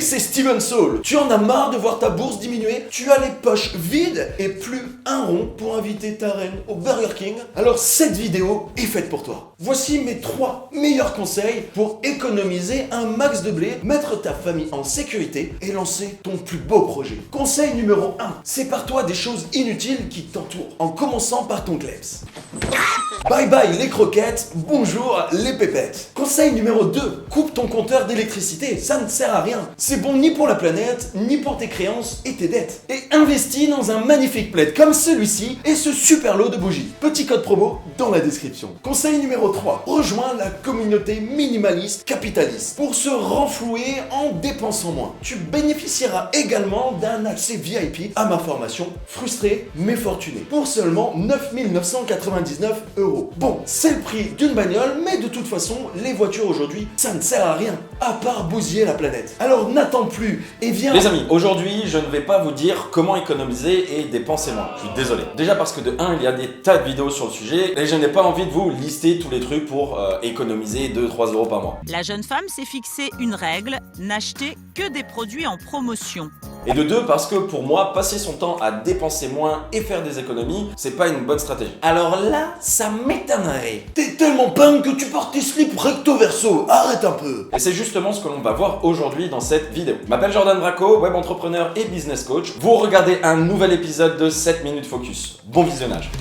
c'est Steven Saul. Tu en as marre de voir ta bourse diminuer? Tu as les poches vides et plus un rond pour inviter ta reine au Burger King? Alors cette vidéo est faite pour toi. Voici mes 3 meilleurs conseils pour économiser un max de blé, mettre ta famille en sécurité et lancer ton plus beau projet. Conseil numéro 1, sépare-toi des choses inutiles qui t'entourent, en commençant par ton kleps. Bye bye les croquettes, bonjour les pépettes. Conseil numéro 2, coupe ton compteur d'électricité, ça ne sert à rien. C'est bon ni pour la planète, ni pour tes créances et tes dettes. Et investis dans un magnifique plaid comme celui-ci et ce super lot de bougies. Petit code promo dans la description. Conseil numéro 3, rejoins la communauté minimaliste capitaliste pour se renflouer en dépensant moins. Tu bénéficieras également d'un accès VIP à ma formation Frustré mais fortuné pour seulement 9 999 €. Bon, c'est le prix d'une bagnole, mais de toute façon, les voitures aujourd'hui, ça ne sert à rien, à part bousiller la planète. Alors n'attends plus et viens... Les amis, aujourd'hui, je ne vais pas vous dire comment économiser et dépenser moins. Je suis désolé. Déjà parce que de 1, il y a des tas de vidéos sur le sujet et je n'ai pas envie de vous lister tous les trucs pour économiser 2-3 € par mois. La jeune femme s'est fixé une règle, n'acheter que des produits en promotion. Et de 2, parce que pour moi, passer son temps à dépenser moins et faire des économies, c'est pas une bonne stratégie. Alors là, ça m'étonnerait. T'es tellement punk que tu portes tes slips recto verso, arrête un peu. Et c'est justement ce que l'on va voir aujourd'hui dans cette vidéo. Je m'appelle Jordan Braco, web entrepreneur et business coach. Vous regardez un nouvel épisode de 7 minutes focus. Bon visionnage.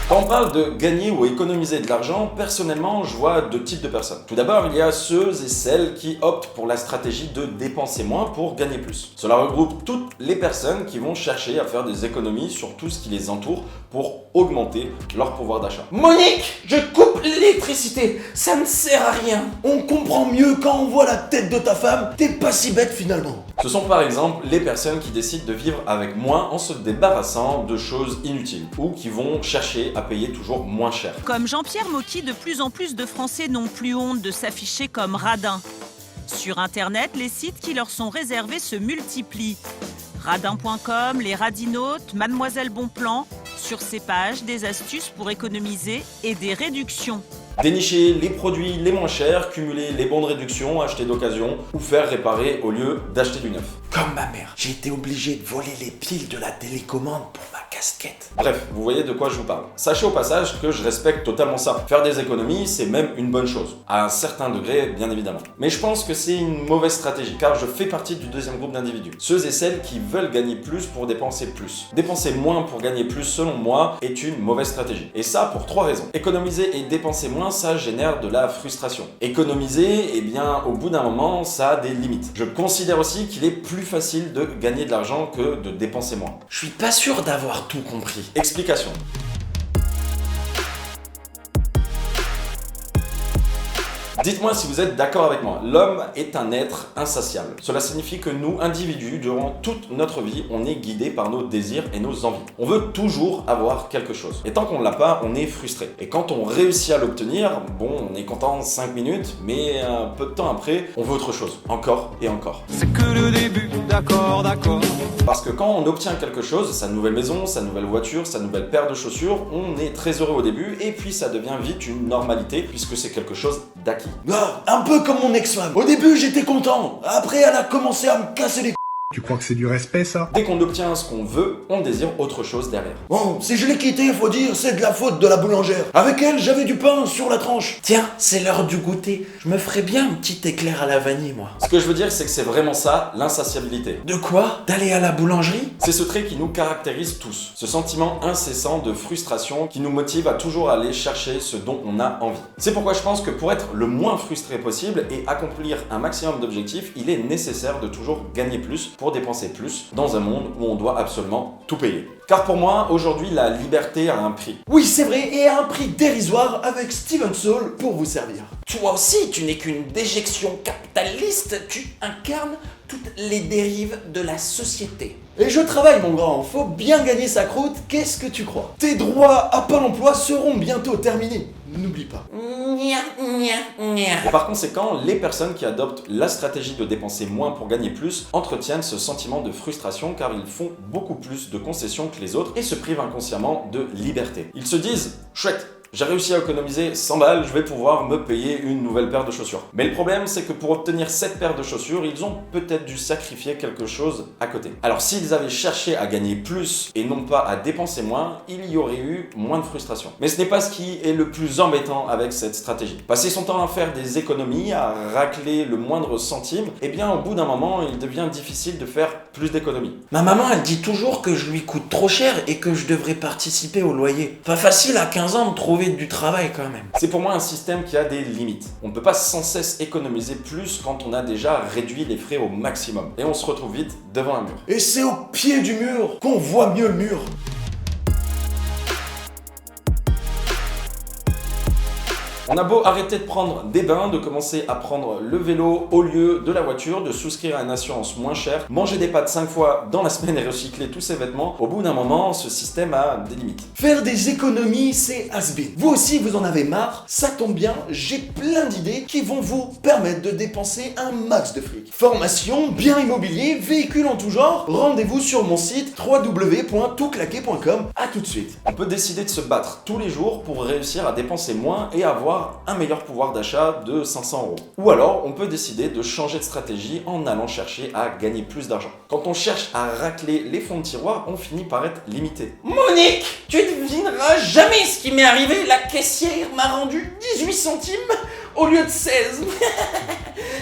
Quand on parle de gagner ou économiser de l'argent, personnellement, je vois 2 types de personnes. Tout d'abord, il y a ceux et celles qui optent pour la stratégie de dépenser moins pour gagner plus. Cela regroupe toutes les personnes qui vont chercher à faire des économies sur tout ce qui les entoure pour augmenter leur pouvoir d'achat. Monique, je coupe l'électricité, ça ne sert à rien. On comprend mieux quand on voit la tête de ta femme, t'es pas si bête finalement. Ce sont par exemple les personnes qui décident de vivre avec moins en se débarrassant de choses inutiles ou qui vont chercher à payer toujours moins cher. Comme Jean-Pierre Mocky, de plus en plus de Français n'ont plus honte de s'afficher comme radins. Sur Internet, les sites qui leur sont réservés se multiplient. Radin.com, les radinautes, Mademoiselle Bonplan. Sur ces pages, des astuces pour économiser et des réductions. Dénicher les produits les moins chers, cumuler les bons de réduction, acheter d'occasion ou faire réparer au lieu d'acheter du neuf. Comme ma mère, j'ai été obligé de voler les piles de la télécommande pour ma casquette. Bref, vous voyez de quoi je vous parle. Sachez au passage que je respecte totalement ça. Faire des économies, c'est même une bonne chose. À un certain degré, bien évidemment. Mais je pense que c'est une mauvaise stratégie, car je fais partie du deuxième groupe d'individus. Ceux et celles qui veulent gagner plus pour dépenser plus. Dépenser moins pour gagner plus, selon moi, est une mauvaise stratégie. Et ça pour 3 raisons. Économiser et dépenser moins, ça génère de la frustration. Économiser, eh bien, au bout d'un moment, ça a des limites. Je considère aussi qu'il est plus facile de gagner de l'argent que de dépenser moins. Je suis pas sûr d'avoir tout compris. Explication. Dites-moi si vous êtes d'accord avec moi. L'homme est un être insatiable. Cela signifie que nous, individus, durant toute notre vie, on est guidés par nos désirs et nos envies. On veut toujours avoir quelque chose. Et tant qu'on ne l'a pas, on est frustré. Et quand on réussit à l'obtenir, bon, on est content 5 minutes, mais un peu de temps après, on veut autre chose. Encore et encore. C'est que le début, d'accord, d'accord. Parce que quand on obtient quelque chose, sa nouvelle maison, sa nouvelle voiture, sa nouvelle paire de chaussures, on est très heureux au début et puis ça devient vite une normalité puisque c'est quelque chose d'acquis. Ah, un peu comme mon ex-femme. Au début, j'étais content. Après, elle a commencé à me casser les Tu crois que c'est du respect, ça? Dès qu'on obtient ce qu'on veut, on désire autre chose derrière. Bon, si je l'ai quitté, faut dire, c'est de la faute de la boulangère. Avec elle, j'avais du pain sur la tranche. Tiens, c'est l'heure du goûter. Je me ferais bien un petit éclair à la vanille, moi. Ce que je veux dire, c'est que c'est vraiment ça, l'insatiabilité. De quoi? D'aller à la boulangerie? C'est ce trait qui nous caractérise tous. Ce sentiment incessant de frustration qui nous motive à toujours aller chercher ce dont on a envie. C'est pourquoi je pense que pour être le moins frustré possible et accomplir un maximum d'objectifs, il est nécessaire de toujours gagner plus pour dépenser plus dans un monde où on doit absolument tout payer. Car pour moi, aujourd'hui, la liberté a un prix. Oui, c'est vrai, et à un prix dérisoire avec Steven Saul pour vous servir. Toi aussi, tu n'es qu'une déjection capitaliste, tu incarnes toutes les dérives de la société. Et je travaille mon grand, faut bien gagner sa croûte, qu'est-ce que tu crois? Tes droits à Pôle emploi seront bientôt terminés, n'oublie pas. Et par conséquent, les personnes qui adoptent la stratégie de dépenser moins pour gagner plus entretiennent ce sentiment de frustration car ils font beaucoup plus de concessions que les autres et se privent inconsciemment de liberté. Ils se disent « chouette, j'ai réussi à économiser 100 balles, je vais pouvoir me payer une nouvelle paire de chaussures. » Mais le problème, c'est que pour obtenir cette paire de chaussures, ils ont peut-être dû sacrifier quelque chose à côté. Alors s'ils avaient cherché à gagner plus et non pas à dépenser moins, il y aurait eu moins de frustration. Mais ce n'est pas ce qui est le plus embêtant avec cette stratégie. Passer son temps à faire des économies, à racler le moindre centime, eh bien au bout d'un moment, il devient difficile de faire plus d'économies. Ma maman, elle dit toujours que je lui coûte trop cher et que je devrais participer au loyer. Pas facile à 15 ans de trouver du travail quand même. C'est pour moi un système qui a des limites. On ne peut pas sans cesse économiser plus quand on a déjà réduit les frais au maximum. Et on se retrouve vite devant un mur. Et c'est au pied du mur qu'on voit mieux le mur. On a beau arrêter de prendre des bains, de commencer à prendre le vélo au lieu de la voiture, de souscrire à une assurance moins chère, manger des pâtes 5 fois dans la semaine et recycler tous ses vêtements, au bout d'un moment, ce système a des limites. Faire des économies, c'est has-been. Vous aussi, vous en avez marre? Ça tombe bien, j'ai plein d'idées qui vont vous permettre de dépenser un max de fric. Formation, biens immobiliers, véhicules en tout genre, rendez-vous sur mon site www.toutclaquer.com. À tout de suite. On peut décider de se battre tous les jours pour réussir à dépenser moins et avoir un meilleur pouvoir d'achat de 500 €. Ou alors, on peut décider de changer de stratégie en allant chercher à gagner plus d'argent. Quand on cherche à racler les fonds de tiroir, on finit par être limité. Monique, tu ne devineras jamais ce qui m'est arrivé. La caissière m'a rendu 18 centimes au lieu de 16.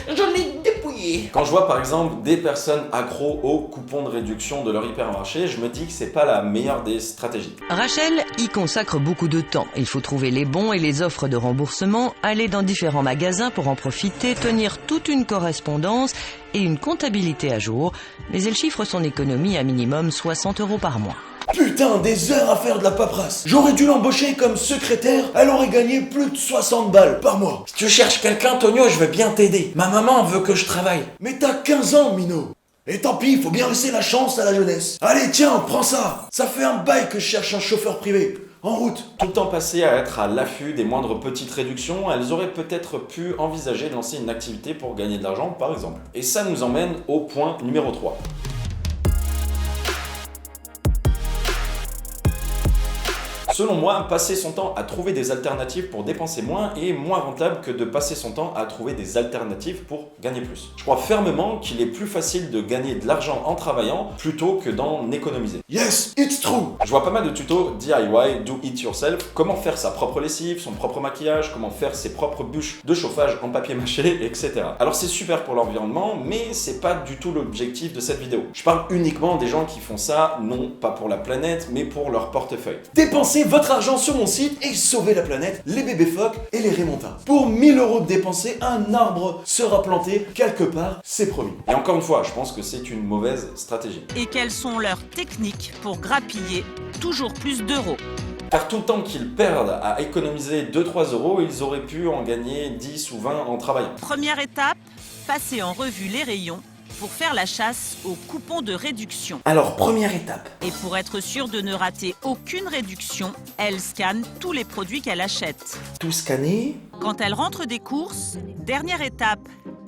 Je l'ai dépouillé. Quand je vois par exemple des personnes accros aux coupons de réduction de leur hypermarché, je me dis que c'est pas la meilleure des stratégies. Rachel y consacre beaucoup de temps. Il faut trouver les bons et les offres de remboursement, aller dans différents magasins pour en profiter, tenir toute une correspondance et une comptabilité à jour. Mais elle chiffre son économie à minimum 60 € par mois. Putain, des heures à faire de la paperasse. J'aurais dû l'embaucher comme secrétaire, elle aurait gagné plus de 60 balles par mois. Si tu cherches quelqu'un, Tonio, je veux bien t'aider. Ma maman veut que je travaille. Mais t'as 15 ans, Mino. Et tant pis, faut bien laisser la chance à la jeunesse. Allez, tiens, prends ça. Ça fait un bail que je cherche un chauffeur privé. En route. Tout le temps passé à être à l'affût des moindres petites réductions, elles auraient peut-être pu envisager de lancer une activité pour gagner de l'argent, par exemple. Et ça nous emmène au point numéro 3. Selon moi, passer son temps à trouver des alternatives pour dépenser moins est moins rentable que de passer son temps à trouver des alternatives pour gagner plus. Je crois fermement qu'il est plus facile de gagner de l'argent en travaillant plutôt que d'en économiser. Yes, it's true. Je vois pas mal de tutos DIY, do it yourself, comment faire sa propre lessive, son propre maquillage, comment faire ses propres bûches de chauffage en papier mâché, etc. Alors c'est super pour l'environnement, mais c'est pas du tout l'objectif de cette vidéo. Je parle uniquement des gens qui font ça, non pas pour la planète, mais pour leur portefeuille. Dépensez votre argent sur mon site et sauvez la planète, les bébés phoques et les Raymontas. Pour 1000 € de dépensés, un arbre sera planté quelque part, c'est promis. Et encore une fois, je pense que c'est une mauvaise stratégie. Et quelles sont leurs techniques pour grappiller toujours plus d'euros? Car tout le temps qu'ils perdent à économiser 2-3 €, ils auraient pu en gagner 10 ou 20 en travaillant. Première étape, passer en revue les rayons pour faire la chasse aux coupons de réduction. Alors, première étape. Et pour être sûre de ne rater aucune réduction, elle scanne tous les produits qu'elle achète. Tout scanner. Quand elle rentre des courses, dernière étape,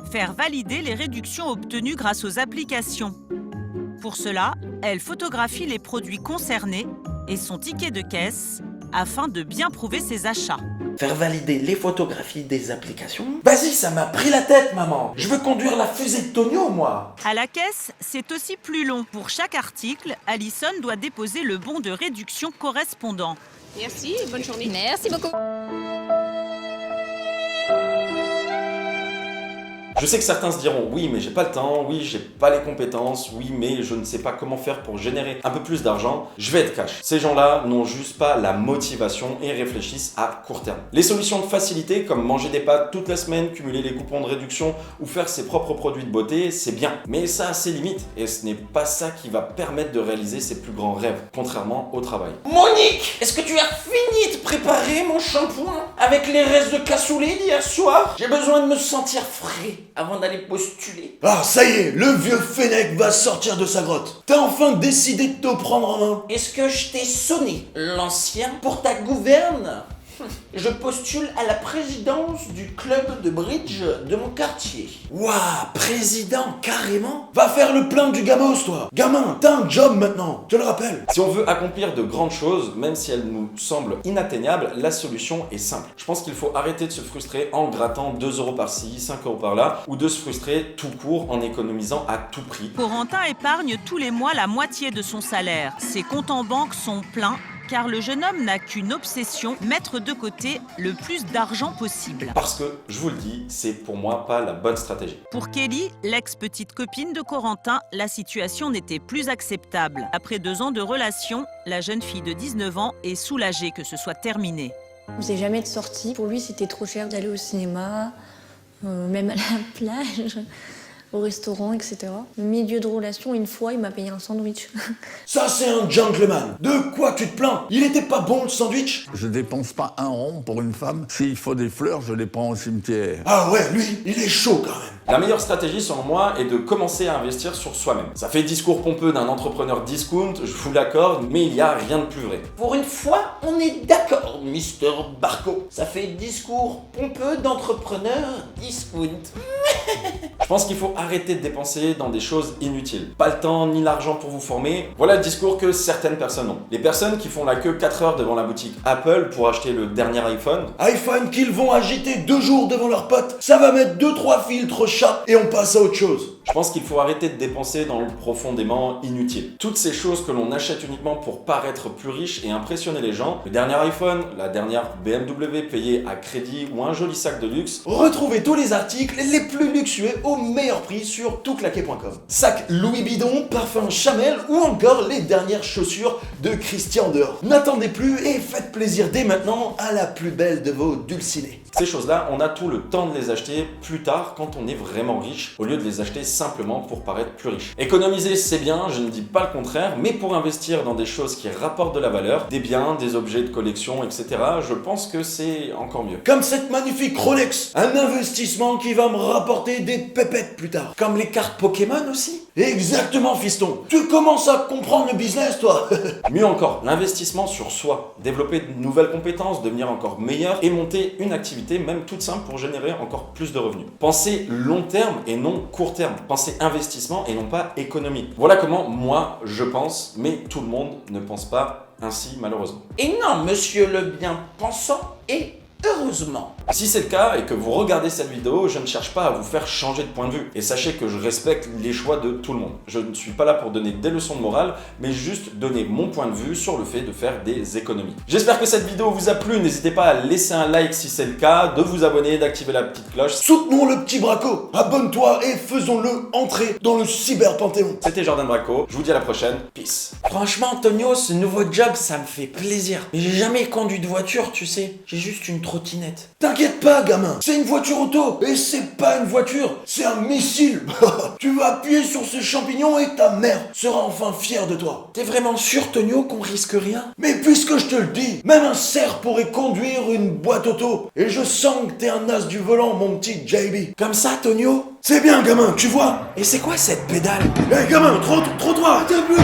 faire valider les réductions obtenues grâce aux applications. Pour cela, elle photographie les produits concernés et son ticket de caisse afin de bien prouver ses achats. Faire valider les photographies des applications. Vas-y, ça m'a pris la tête, maman. Je veux conduire la fusée de Tonio, moi. À la caisse, c'est aussi plus long. Pour chaque article, Alison doit déposer le bon de réduction correspondant. Merci, bonne journée. Merci beaucoup. Je sais que certains se diront « Oui, mais j'ai pas le temps, oui, j'ai pas les compétences, oui, mais je ne sais pas comment faire pour générer un peu plus d'argent. » Je vais être cash. Ces gens-là n'ont juste pas la motivation et réfléchissent à court terme. Les solutions de facilité, comme manger des pâtes toute la semaine, cumuler les coupons de réduction ou faire ses propres produits de beauté, c'est bien. Mais ça a ses limites et ce n'est pas ça qui va permettre de réaliser ses plus grands rêves, contrairement au travail. Monique, est-ce que tu as fini de préparer mon shampoing avec les restes de cassoulet d'hier soir? J'ai besoin de me sentir frais. avant d'aller postuler. Ah, ça y est, le vieux Fennec va sortir de sa grotte. T'as enfin décidé de te prendre en main. Est-ce que je t'ai sonné, l'ancien, pour ta gouverne? Je postule à la présidence du club de bridge de mon quartier. Ouah, président, carrément. Va faire le plein du gamos, toi. Gamin, t'as un job maintenant, je le rappelle. Si on veut accomplir de grandes choses, même si elles nous semblent inatteignables, la solution est simple. Je pense qu'il faut arrêter de se frustrer en grattant 2 € par-ci, 5 € par-là, ou de se frustrer tout court en économisant à tout prix. Corentin épargne tous les mois la moitié de son salaire. Ses comptes en banque sont pleins, car le jeune homme n'a qu'une obsession, mettre de côté le plus d'argent possible. Parce que, je vous le dis, c'est pour moi pas la bonne stratégie. Pour Kelly, l'ex-petite copine de Corentin, la situation n'était plus acceptable. Après 2 ans de relation, la jeune fille de 19 ans est soulagée que ce soit terminé. On faisait jamais de sortie. Pour lui, c'était trop cher d'aller au cinéma, même à la plage, au restaurant, etc. Au milieu de relation, une fois, il m'a payé un sandwich. Ça, c'est un gentleman. De quoi tu te plains? Il était pas bon, le sandwich? Je dépense pas 1 rond pour une femme. S'il faut des fleurs, je les prends au cimetière. Ah ouais, lui, il est chaud quand même. La meilleure stratégie, selon moi, est de commencer à investir sur soi-même. Ça fait discours pompeux d'un entrepreneur discount, je vous l'accorde, mais il n'y a rien de plus vrai. Pour une fois, on est d'accord, Mr. Barco. Ça fait discours pompeux d'entrepreneur discount. Je pense qu'il faut arrêter de dépenser dans des choses inutiles. Pas le temps ni l'argent pour vous former. Voilà le discours que certaines personnes ont. Les personnes qui font la queue 4 heures devant la boutique Apple pour acheter le dernier iPhone. iPhone qu'ils vont agiter 2 jours devant leurs potes, ça va mettre 2-3 filtres chat et on passe à autre chose. Je pense qu'il faut arrêter de dépenser dans le profondément inutile. Toutes ces choses que l'on achète uniquement pour paraître plus riche et impressionner les gens, le dernier iPhone, la dernière BMW payée à crédit ou un joli sac de luxe. Retrouvez tous les articles les plus luxueux au meilleur prix sur toutclaqué.com. Sac Louis Bidon, parfum Chanel ou encore les dernières chaussures de Christian Dior. N'attendez plus et faites plaisir dès maintenant à la plus belle de vos dulcinés. Ces choses-là, on a tout le temps de les acheter plus tard quand on est vraiment riche, au lieu de les acheter simplement pour paraître plus riche. Économiser, c'est bien, je ne dis pas le contraire, mais pour investir dans des choses qui rapportent de la valeur, des biens, des objets de collection, etc., je pense que c'est encore mieux. Comme cette magnifique Rolex, un investissement qui va me rapporter des pépettes plus tard. Comme les cartes Pokémon aussi. Exactement, fiston. Tu commences à comprendre le business, toi. Mieux encore, l'investissement sur soi, développer de nouvelles compétences, devenir encore meilleur et monter une activité même toute simple pour générer encore plus de revenus. Pensez long terme et non court terme. Pensez investissement et non pas économie. Voilà comment moi je pense, mais tout le monde ne pense pas ainsi malheureusement. Et non, monsieur le bien pensant, et heureusement. Si c'est le cas et que vous regardez cette vidéo, je ne cherche pas à vous faire changer de point de vue. Et sachez que je respecte les choix de tout le monde. Je ne suis pas là pour donner des leçons de morale, mais juste donner mon point de vue sur le fait de faire des économies. J'espère que cette vidéo vous a plu. N'hésitez pas à laisser un like si c'est le cas, de vous abonner, d'activer la petite cloche. Soutenons le petit Braco. Abonne-toi et faisons-le entrer dans le cyberpanthéon. C'était Jordan Braco. Je vous dis à la prochaine. Peace. Franchement, Antonio, ce nouveau job, ça me fait plaisir. Mais j'ai jamais conduit de voiture, tu sais. J'ai juste une trottinette. T'inquiète pas, gamin. C'est une voiture auto. Et c'est pas une voiture, c'est un missile. Tu vas appuyer sur ce champignon et ta mère sera enfin fière de toi. T'es vraiment sûr, Tonio, qu'on risque rien? Mais puisque je te le dis, même un cerf pourrait conduire une boîte auto. Et je sens que t'es un as du volant, mon petit JB. Comme ça, Tonio? C'est bien, gamin, tu vois. Et c'est quoi cette pédale? Eh, gamin, trottoir, t'es plus...